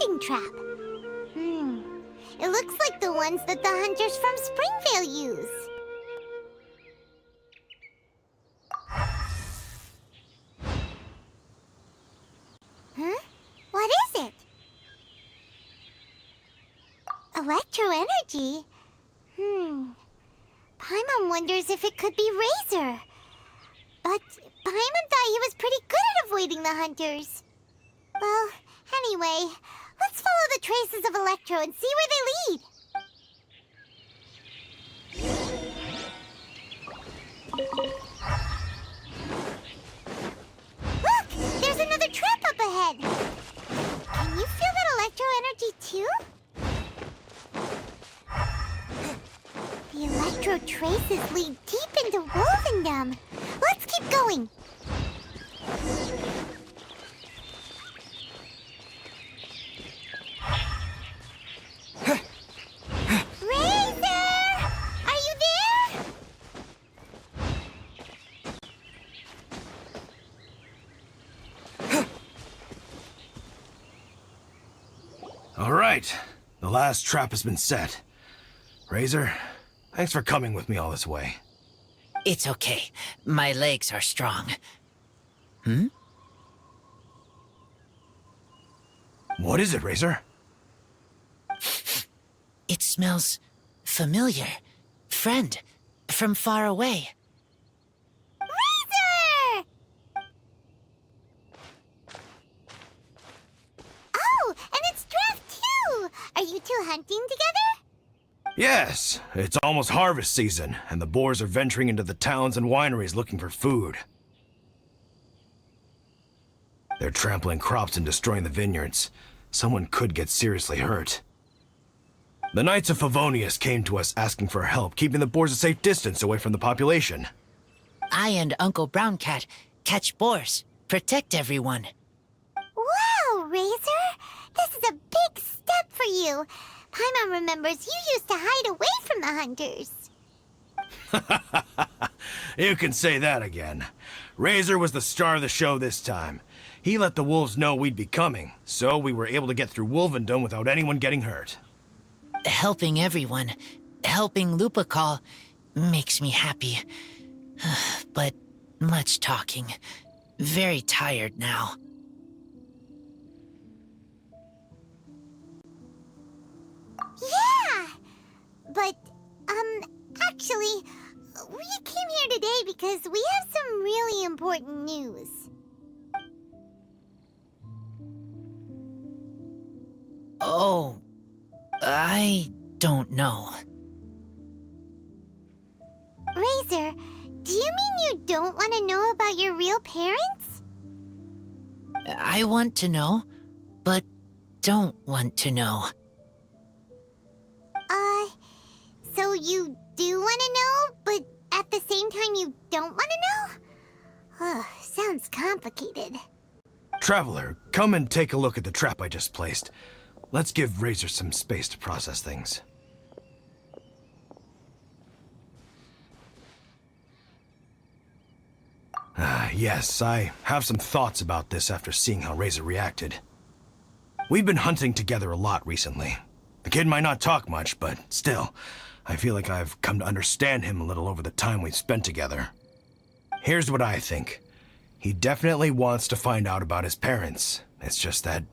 hunting trap. It looks like the ones that the hunters from Springvale use. Huh? What is it? Electro-energy? Paimon wonders if it could be Razor. But Paimon thought he was pretty good at avoiding the hunters. Well, anyway, let's follow the traces of Electro and see where they lead. Look! There's another trap up ahead! Can you feel that Electro-energy too? The Electro traces lead deep into Wolvendom. Let's keep going. Razor! Are you there? All right. The last trap has been set. Razor, thanks for coming with me all this way. It's okay. My legs are strong. What is it, Razor? It smells familiar. Friend, from far away. Razor! Oh, and it's Draft too! Are you two hunting together? Yes, it's almost harvest season, and the boars are venturing into the towns and wineries looking for food. They're trampling crops and destroying the vineyards. Someone could get seriously hurt. The Knights of Favonius came to us asking for help, keeping the boars a safe distance away from the population. I and Uncle Brown Cat catch boars, protect everyone. Wow, Razor! This is a big step for you. Paimon remembers you used to hide away from the hunters. You can say that again. Razor was the star of the show this time. He let the wolves know we'd be coming, so we were able to get through Wolvendom without anyone getting hurt. Helping everyone, helping Lupical, makes me happy. But much talking. Very tired now. Yeah! But, actually, we came here today because we have some really important news. Oh, I don't know. Razor, do you mean you don't want to know about your real parents? I want to know, but don't want to know. So you do want to know, but at the same time you don't want to know? Sounds complicated. Traveler, come and take a look at the trap I just placed. Let's give Razor some space to process things. Yes, I have some thoughts about this after seeing how Razor reacted. We've been hunting together a lot recently. The kid might not talk much, but still, I feel like I've come to understand him a little over the time we've spent together. Here's what I think. He definitely wants to find out about his parents. It's just that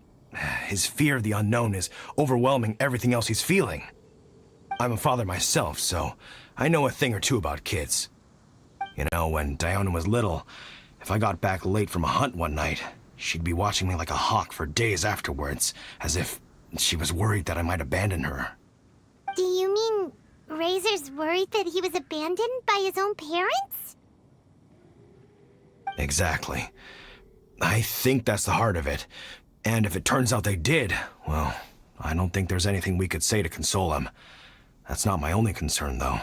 his fear of the unknown is overwhelming everything else he's feeling. I'm a father myself, so I know a thing or two about kids. You know, when Diona was little, if I got back late from a hunt one night, she'd be watching me like a hawk for days afterwards, as if she was worried that I might abandon her. Do you mean Razor's worried that he was abandoned by his own parents? Exactly. I think that's the heart of it. And if it turns out they did, well, I don't think there's anything we could say to console him. That's not my only concern, though.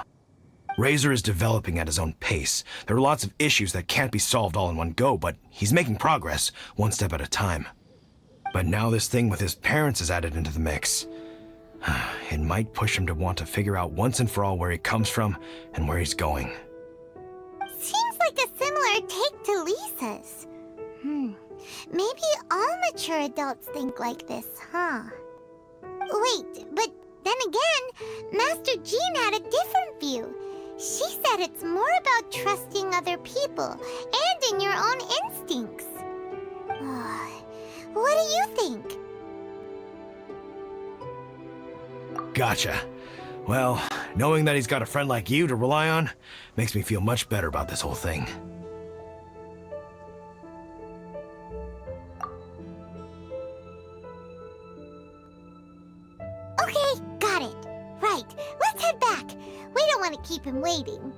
Razor is developing at his own pace. There are lots of issues that can't be solved all in one go, but he's making progress, one step at a time. But now this thing with his parents is added into the mix. It might push him to want to figure out once and for all where he comes from and where he's going. Seems like a similar take to Lisa's. Maybe all mature mature adults think like this, huh? Wait, but then again, Master Jean had a different view. She said it's more about trusting other people and in your own instincts. What do you think? Gotcha. Well, knowing that he's got a friend like you to rely on makes me feel much better about this whole thing. Okay, got it. Right, let's head back. We don't want to keep him waiting.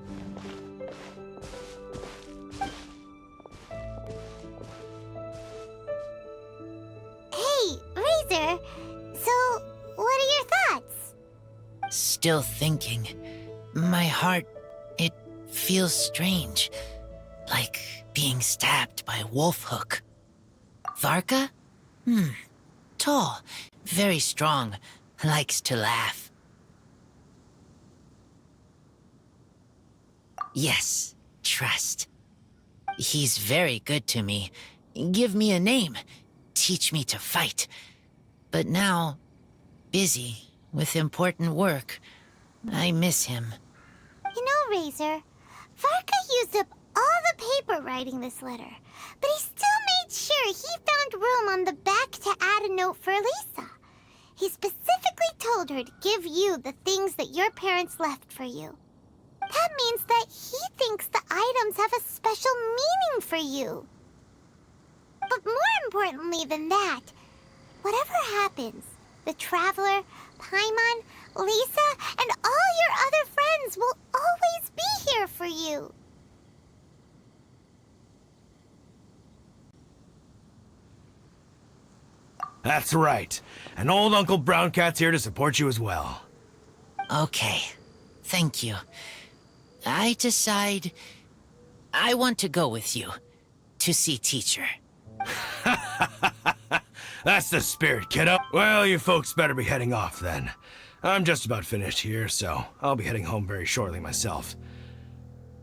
Hey, Razor. So, what are your thoughts? Still thinking. My heart, it feels strange. Like being stabbed by a wolf hook. Varka? Tall, very strong, likes to laugh. Yes, trust. He's very good to me. Give me a name. Teach me to fight. But now, busy with important work. I miss him. You know, Razor, Varka used up all the paper writing this letter, but he still made sure he found room on the back to add a note for Lisa. He specifically told her to give you the things that your parents left for you. That means that he thinks the items have a special meaning for you. But more importantly than that, whatever happens, the Traveler, Paimon, Lisa, and all your other friends will always be here for you. That's right. And old Uncle Brown Cat's here to support you as well. Okay, thank you. I decide I want to go with you to see teacher. That's the spirit, kiddo. Well, you folks better be heading off then. I'm just about finished here, so I'll be heading home very shortly myself.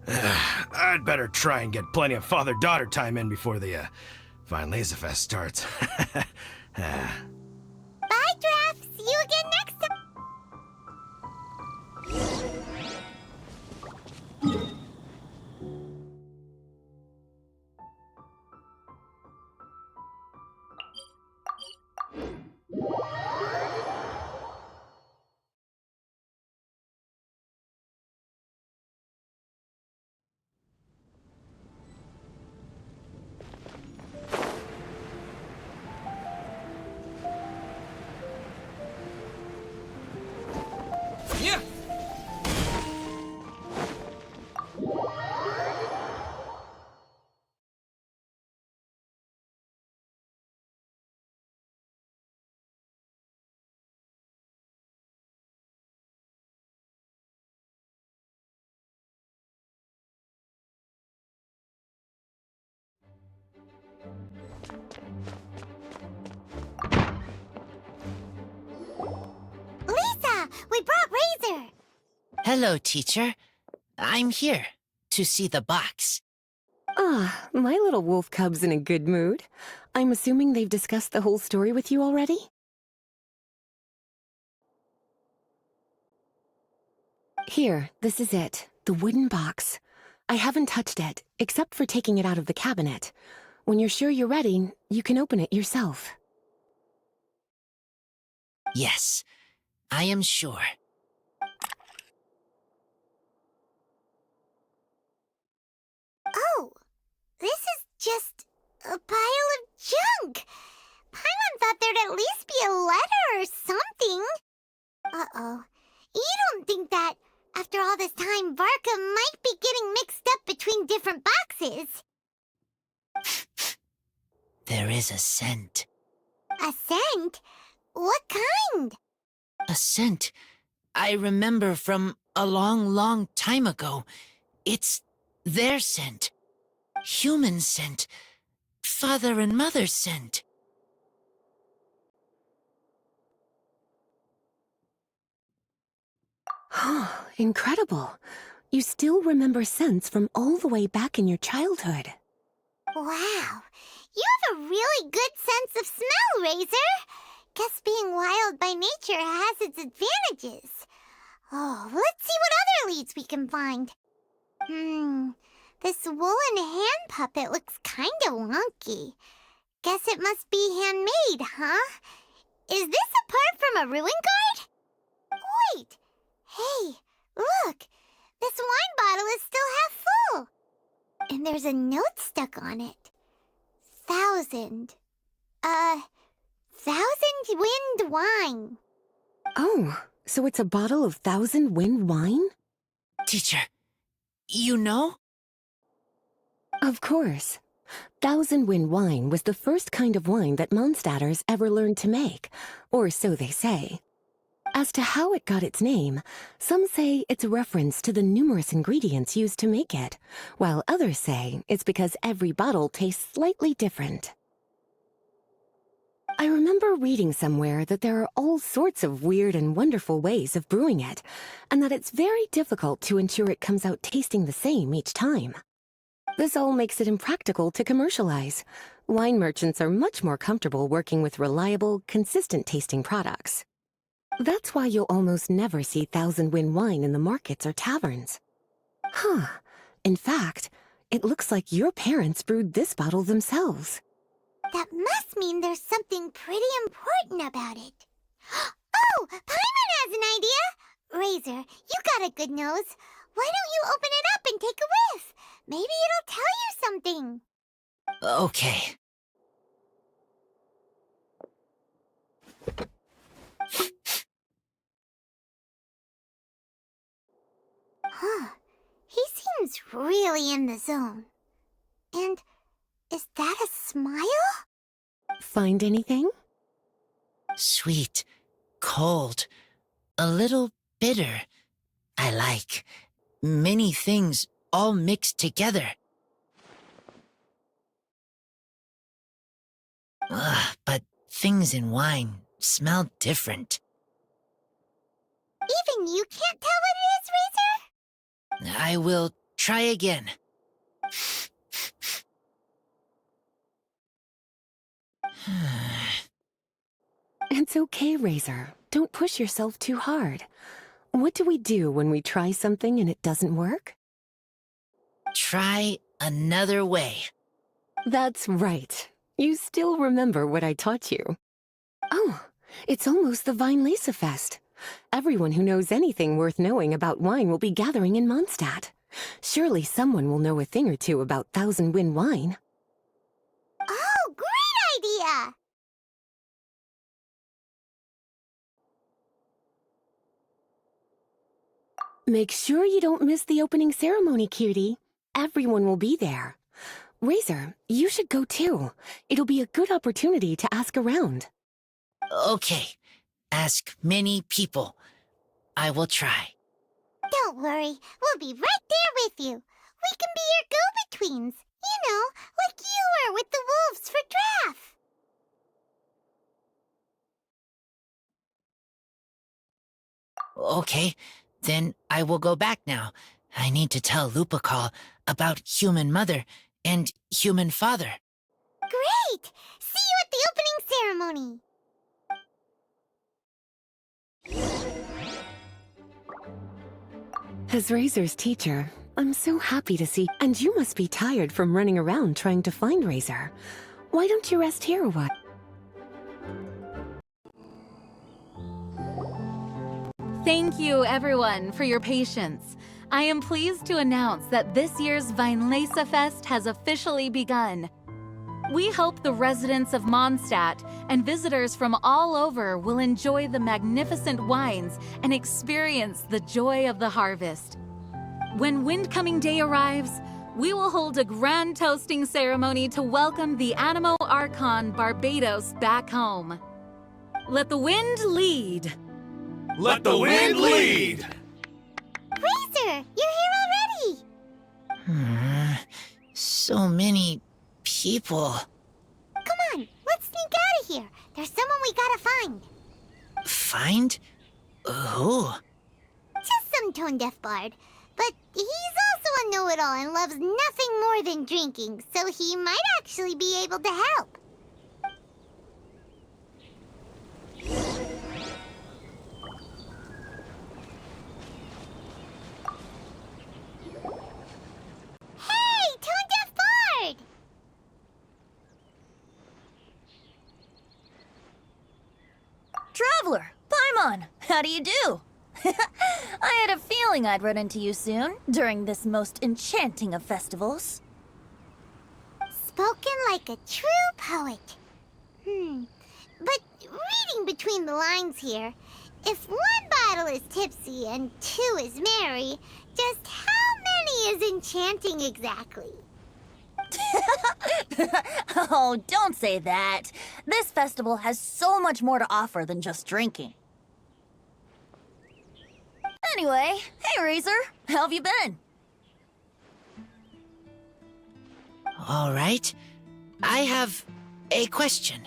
I'd better try and get plenty of father-daughter time in before the Fine Laser Fest starts. Bye, Draft. See you again next time. Yeah. Lisa, we brought Razor. Hello, teacher. I'm here to see the box. Ah, my little wolf cub's in a good mood. I'm assuming they've discussed the whole story with you already? Here, this is it. The wooden box. I haven't touched it, except for taking it out of the cabinet. When you're sure you're ready, you can open it yourself. Yes, I am sure. Oh, this is just a pile of junk. Paimon thought there'd at least be a letter or something. Uh-oh. You don't think that, after all this time, Varka might be getting mixed up between different boxes? There is a scent. A scent? What kind? A scent I remember from a long, long time ago. It's their scent. Human scent. Father and mother scent. Incredible. You still remember scents from all the way back in your childhood. Wow, you have a really good sense of smell, Razor. Guess being wild by nature has its advantages. Oh, let's see what other leads we can find. This woolen hand puppet looks kinda wonky. Guess it must be handmade, huh? Is this a part from a ruin guard? Wait! Hey, look! This wine bottle is still half full! And there's a note stuck on it. 1,000 Wind Wine. Oh, so it's a bottle of 1,000 Wind wine? Teacher, you know? Of course. 1,000 Wind wine was the first kind of wine that Mondstadters ever learned to make, or so they say. As to how it got its name, some say it's a reference to the numerous ingredients used to make it, while others say it's because every bottle tastes slightly different. I remember reading somewhere that there are all sorts of weird and wonderful ways of brewing it, and that it's very difficult to ensure it comes out tasting the same each time. This all makes it impractical to commercialize. Wine merchants are much more comfortable working with reliable, consistent-tasting products. That's why you'll almost never see 1,000 Wind wine in the markets or taverns. Huh. In fact, it looks like your parents brewed this bottle themselves. That must mean there's something pretty important about it. Oh, Paimon has an idea! Razor, you got a good nose. Why don't you open it up and take a whiff? Maybe it'll tell you something. Okay. Huh. He seems really in the zone. And is that a smile? Find anything? Sweet, cold, a little bitter. I like many things all mixed together. But things in wine smell different. Even you can't tell what it is, Razor? I will try again. It's okay, Razor. Don't push yourself too hard. What do we do when we try something and it doesn't work? Try another way. That's right. You still remember what I taught you. Oh, it's almost the Weinlese Fest. Everyone who knows anything worth knowing about wine will be gathering in Mondstadt. Surely someone will know a thing or two about 1,000 Wind wine. Oh, great idea! Make sure you don't miss the opening ceremony, cutie. Everyone will be there. Razor, you should go too. It'll be a good opportunity to ask around. Okay. Ask many people. I will try. Don't worry, we'll be right there with you. We can be your go-betweens. You know, like you were with the wolves for Draff. Okay, then I will go back now. I need to tell Lupacol about Human Mother and Human Father. Great! See you at the opening ceremony. As Razor's teacher, I'm so happy to see. And you must be tired from running around trying to find Razor. Why don't you rest here a while? Thank you, everyone, for your patience. I am pleased to announce that this year's Weinlese Fest has officially begun. We hope the residents of Mondstadt and visitors from all over will enjoy the magnificent wines and experience the joy of the harvest. When Windcoming Day arrives, we will hold a grand toasting ceremony to welcome the Animo Archon Barbados back home. Let the wind lead! Let the wind lead! Razor, you're here already. So many people. Come on, let's sneak out of here. There's someone we gotta find. Find? Who? Just some tone-deaf bard. But he's also also a know-it-all and loves nothing more than drinking, so he might actually be able to help. Hey, Tone Deaf Bard! Traveler, Paimon, how do you do? I had a feeling I'd run into you soon, during this most enchanting of festivals. Spoken like a true poet. But reading between the lines here, if one bottle is tipsy and two is merry, just how many is enchanting exactly? Oh, don't say that. This festival has so much more to offer than just drinking. Anyway, hey Razor, how have you been? All right. I have a question.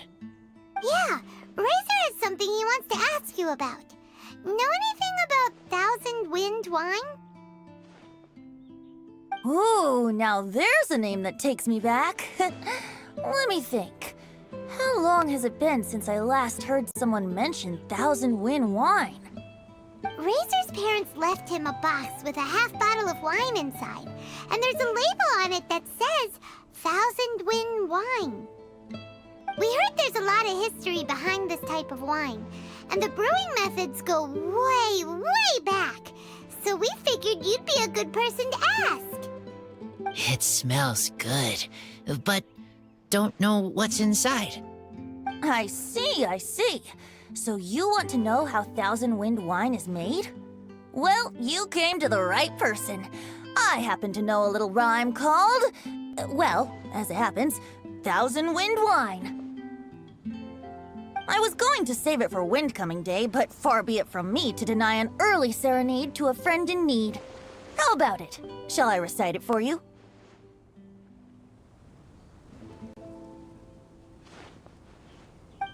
Yeah, Razor has something he wants to ask you about. Know anything about Thousand Wind wine? Ooh, now there's a name that takes me back. Let me think. How long has it been since I last heard someone mention Thousand Wind wine? Razor's parents left him a box with a half bottle of wine inside, and there's a label on it that says Thousand Wind wine. We heard there's a lot of history behind this type of wine, and the brewing methods go way, way back, so we figured you'd be a good person to ask. It smells good, but don't know what's inside. I see, I see. So you want to know how Thousand Wind wine is made? Well, you came to the right person. I happen to know a little rhyme called, well, as it happens, Thousand Wind wine. I was going to save it for Windcoming Day, but far be it from me to deny an early serenade to a friend in need. How about it? Shall I recite it for you?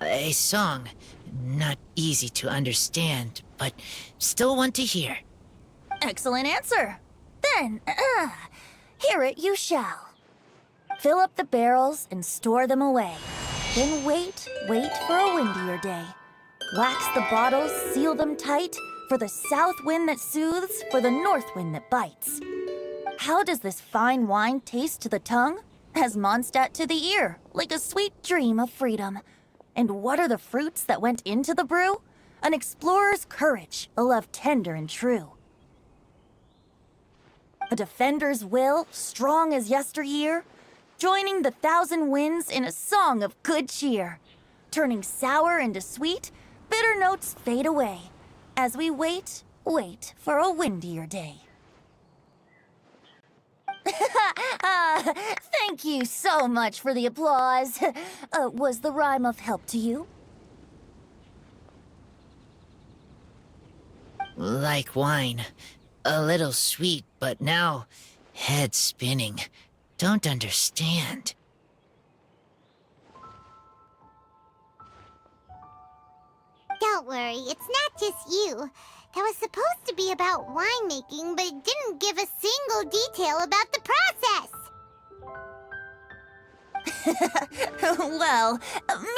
A song. Not easy to understand, but still want to hear. Excellent answer. Then, hear it you shall. Fill up the barrels and store them away. Then wait for a windier day. Wax the bottles, seal them tight, for the south wind that soothes, for the north wind that bites. How does this fine wine taste to the tongue? As Mondstadt to the ear, like a sweet dream of freedom. And what are the fruits that went into the brew? An explorer's courage, a love tender and true. A defender's will, strong as yesteryear, joining the thousand winds in a song of good cheer. Turning sour into sweet, bitter notes fade away, as we wait for a windier day. Thank you so much for the applause. Was the rhyme of help to you? Like wine. A little sweet, but now head spinning. Don't understand. Don't worry, it's not just you. That was supposed to be about winemaking, but it didn't give a single detail about the process. Well,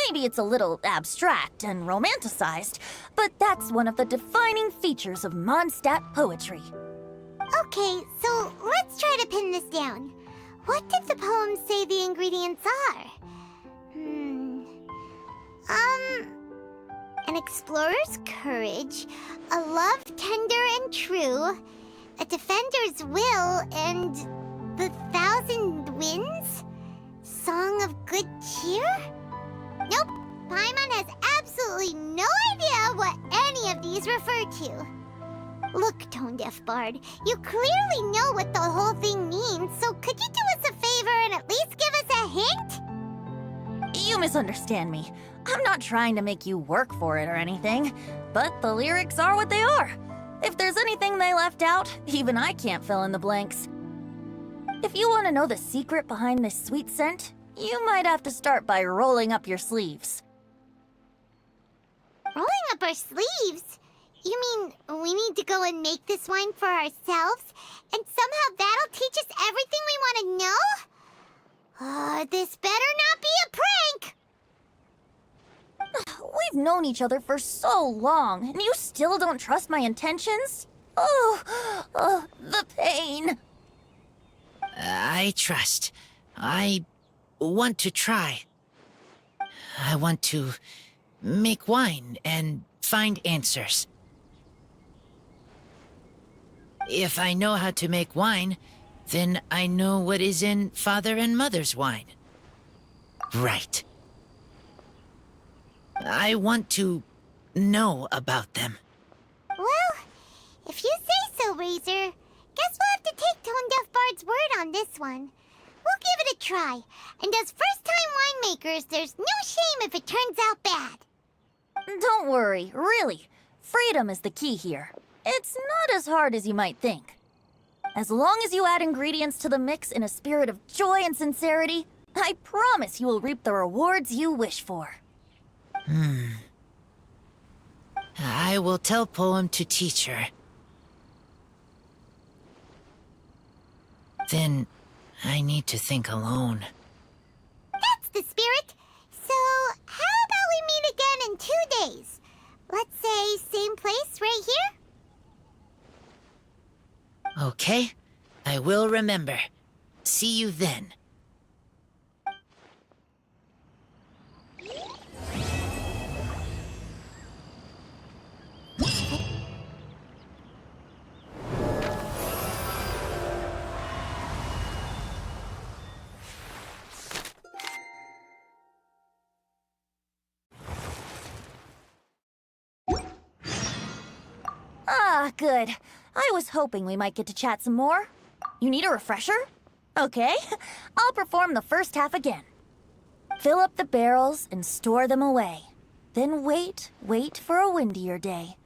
maybe it's a little abstract and romanticized, but that's one of the defining features of Mondstadt poetry. Okay, so let's try to pin this down. What did the poem say the ingredients are? An explorer's courage, a love tender and true, a defender's will, and the thousand winds? Song of good cheer? Nope, Paimon has absolutely no idea what any of these refer to. Look, Tone Deaf Bard, you clearly know what the whole thing means, so could you do us a favor and at least give us a hint? You misunderstand me. I'm not trying to make you work for it or anything, but the lyrics are what they are. If there's anything they left out, even I can't fill in the blanks. If you want to know the secret behind this sweet scent, you might have to start by rolling up your sleeves. Rolling up our sleeves? You mean we need to go and make this wine for ourselves? And somehow that'll teach us everything we want to know? This better not be a prank! We've known each other for so long, and you still don't trust my intentions? Oh, the pain. I trust. I want to try. I want to make wine and find answers. If I know how to make wine, then I know what is in Father and Mother's wine. Right. I want to know about them. Well, if you say so, Razor, guess we'll have to take Tone Deaf Bard's word on this one. We'll give it a try, and as first-time winemakers, there's no shame if it turns out bad. Don't worry, really. Freedom is the key here. It's not as hard as you might think. As long as you add ingredients to the mix in a spirit of joy and sincerity, I promise you will reap the rewards you wish for. I will tell Poem to teach her. Then I need to think alone. That's the spirit. So, how about we meet again in 2 days? Let's say same place right here? Okay, I will remember. See you then. Ah, good. I was hoping we might get to chat some more. You need a refresher? Okay, I'll perform the first half again. Fill up the barrels and store them away. Then wait for a windier day.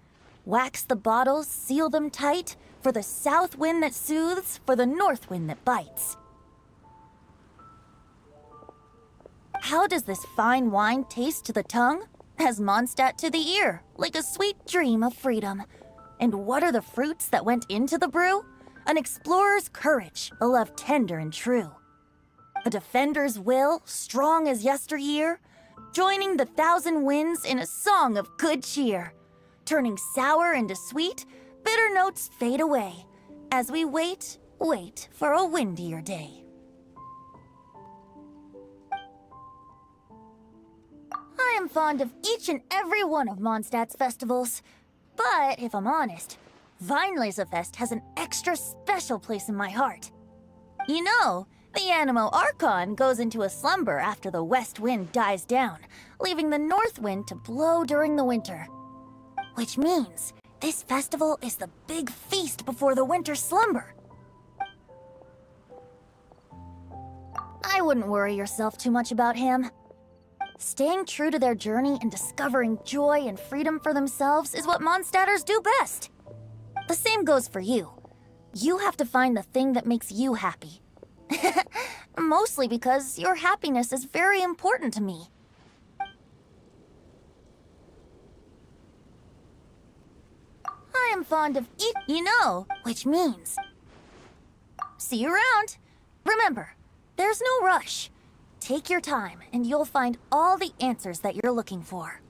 Wax the bottles, seal them tight, for the south wind that soothes, for the north wind that bites. How does this fine wine taste to the tongue? As Mondstadt to the ear, like a sweet dream of freedom. And what are the fruits that went into the brew? An explorer's courage, a love tender and true. A defender's will, strong as yesteryear, joining the thousand winds in a song of good cheer. Turning sour into sweet, bitter notes fade away, as we wait for a windier day. I am fond of each and every one of Mondstadt's festivals. But if I'm honest, Weinlesefest has an extra special place in my heart. You know, the Animo Archon goes into a slumber after the west wind dies down, leaving the north wind to blow during the winter. Which means this festival is the big feast before the winter slumber. I wouldn't worry yourself too much about him. Staying true to their journey and discovering joy and freedom for themselves is what Mondstadters do best. The same goes for you. You have to find the thing that makes you happy. Mostly because your happiness is very important to me. I am fond of eat, you know, which means... See you around. Remember, there's no rush. Take your time, and you'll find all the answers that you're looking for.